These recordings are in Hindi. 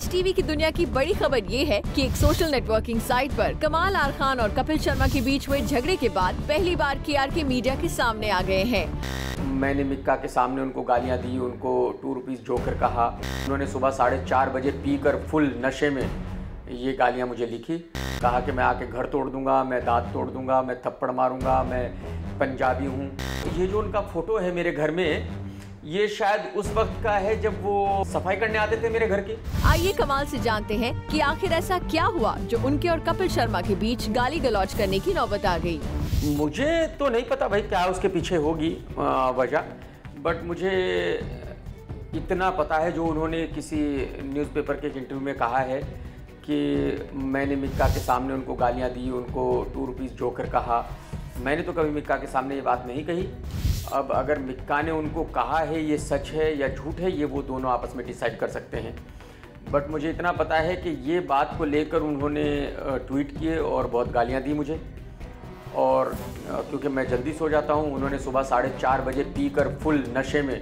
आज टीवी की दुनिया की बड़ी खबर ये है कि एक सोशल नेटवर्किंग साइट पर कमाल आर खान और कपिल शर्मा के बीच हुए झगड़े के बाद पहली बार केआरके मीडिया के सामने आ गए हैं। मैंने मिक्का के सामने उनको गालियां दी, उनको 2 रुपीस जोकर कहा। उन्होंने सुबह 4:30 बजे पीकर फुल नशे में ये गालियां मुझे लिखी। कहा कि मैं आके घर तोड़ दूंगा, मैं दांत तोड़ दूंगा, मैं थप्पड़ मारूंगा, मैं पंजाबी हूँ। ये जो उनका फोटो है मेरे घर में, ये शायद उस वक्त का है जब वो सफाई करने आते थे मेरे घर की। आइए कमाल से जानते हैं कि आखिर ऐसा क्या हुआ जो उनके और कपिल शर्मा के बीच गाली गलौज करने की नौबत आ गई। मुझे तो नहीं पता भाई क्या उसके पीछे होगी वजह, बट मुझे इतना पता है जो उन्होंने किसी न्यूज़पेपर के एक इंटरव्यू में कहा है कि मैंने मिक्का के सामने उनको गालियां दी, उनको 2 रुपीस जोकर कहा। मैंने तो कभी मिक्का के सामने ये बात नहीं कही। अब अगर मिक्का ने उनको कहा है ये सच है या झूठ है, ये वो दोनों आपस में डिसाइड कर सकते हैं। बट मुझे इतना पता है कि ये बात को लेकर उन्होंने ट्वीट किए और बहुत गालियां दी मुझे। और क्योंकि मैं जल्दी सो जाता हूँ, उन्होंने सुबह 4:30 बजे पीकर फुल नशे में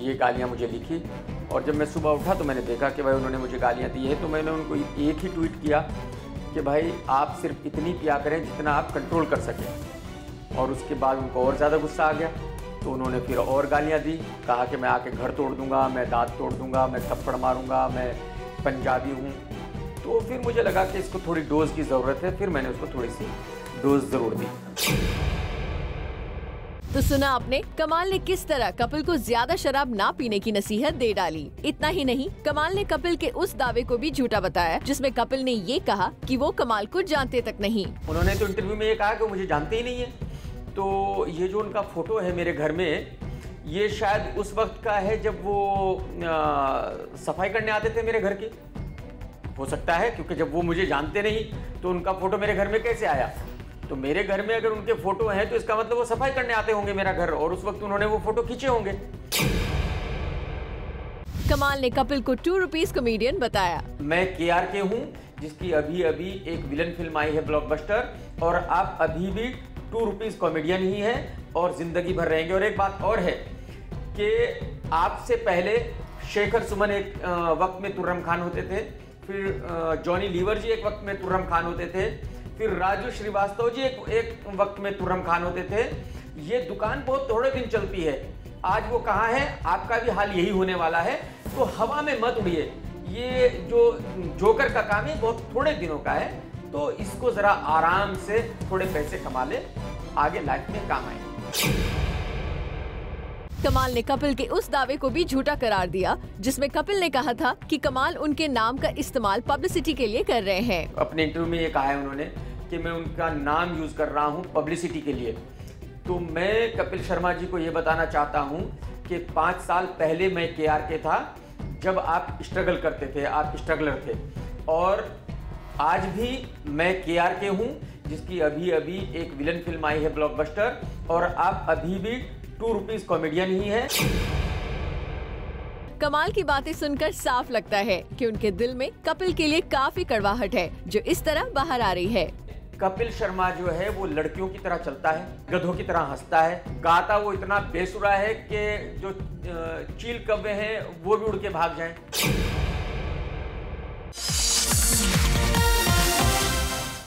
ये गालियां मुझे लिखी। और जब मैं सुबह उठा तो मैंने देखा कि भाई उन्होंने मुझे गालियां दी है। तो मैंने उनको एक ही ट्वीट किया कि भाई आप सिर्फ इतनी पिया करें जितना आप कंट्रोल कर सकें। और उसके बाद उनको और ज़्यादा गुस्सा आ गया, तो उन्होंने फिर और गालियां दी। कहा कि मैं आके घर तोड़ दूंगा, मैं दांत तोड़ दूंगा, मैं थप्पड़ मारूंगा, मैं पंजाबी हूँ। तो फिर मुझे लगा कि इसको थोड़ी डोज की ज़रूरत है, फिर मैंने उसको थोड़ी सी डोज ज़रूर दी। तो सुना आपने, कमाल ने किस तरह कपिल को ज्यादा शराब ना पीने की नसीहत दे डाली। इतना ही नहीं, कमाल ने कपिल के उस दावे को भी झूठा बताया जिसमें कपिल ने ये कहा कि वो कमाल को जानते तक नहीं। उन्होंने तो इंटरव्यू में ये कहा कि वो मुझे जानते ही नहीं है। तो ये जो उनका फोटो है मेरे घर में, ये शायद उस वक्त का है जब वो सफाई करने आते थे मेरे घर की। हो सकता है, क्योंकि जब वो मुझे जानते नहीं तो उनका फोटो मेरे घर में कैसे आया। तो मेरे घर में अगर उनके फोटो हैं तो इसका मतलब वो सफाई करने आते होंगे मेरा घर, और उस वक्त उन्होंने वो फोटो खींचे होंगे। कमाल ने कपिल को 2 रुपीस कॉमेडियन बताया। मैं केआरके हूँ, जिसकी अभी अभी एक विलन फिल्म आई है ब्लॉकबस्टर, और आप अभी भी 2 रुपीस कॉमेडियन ही है और जिंदगी भर रहेंगे। और एक बात और है कि आपसे पहले शेखर सुमन एक वक्त में तुर्रम खान होते थे, फिर जॉनी लीवर जी एक वक्त में तुर्रम खान होते थे, फिर राजू श्रीवास्तव जी एक वक्त में तुर्रम खान होते थे। ये दुकान बहुत थोड़े दिन चलती है। आज वो कहाँ है, आपका भी हाल यही होने वाला है। तो हवा में मत उड़िए। ये जो जोकर का काम है बहुत थोड़े दिनों का है, तो इसको जरा आराम से थोड़े पैसे कमा ले, आगे लाइफ में काम आए। कमाल ने कपिल के उस दावे को भी झूठा करार दिया जिसमें कपिल ने कहा था कि कमाल उनके नाम का इस्तेमाल पब्लिसिटी के लिए कर रहे हैं। अपने इंटरव्यू में ये कहा है उन्होंने कि मैं उनका नाम यूज कर रहा हूँ पब्लिसिटी के लिए। तो मैं कपिल शर्मा जी को ये बताना चाहता हूँ कि 5 साल पहले मैं केआरके था, जब आप स्ट्रगल करते थे, आप स्ट्रगलर थे। और आज भी मैं केआरके हूँ, जिसकी अभी अभी एक विलन फिल्म आई है ब्लॉकबस्टर, और आप अभी भी 2 रुपीस कॉमेडियन ही है। कमाल की बातें सुनकर साफ लगता है कि उनके दिल में कपिल के लिए काफी कड़वाहट है, जो इस तरह बाहर आ रही है। कपिल शर्मा जो है वो लड़कियों की तरह चलता है, गधों की तरह हंसता है, गाता वो इतना बेसुरा है कि जो चील कव्वे हैं वो भी उड़ के भाग जाएं।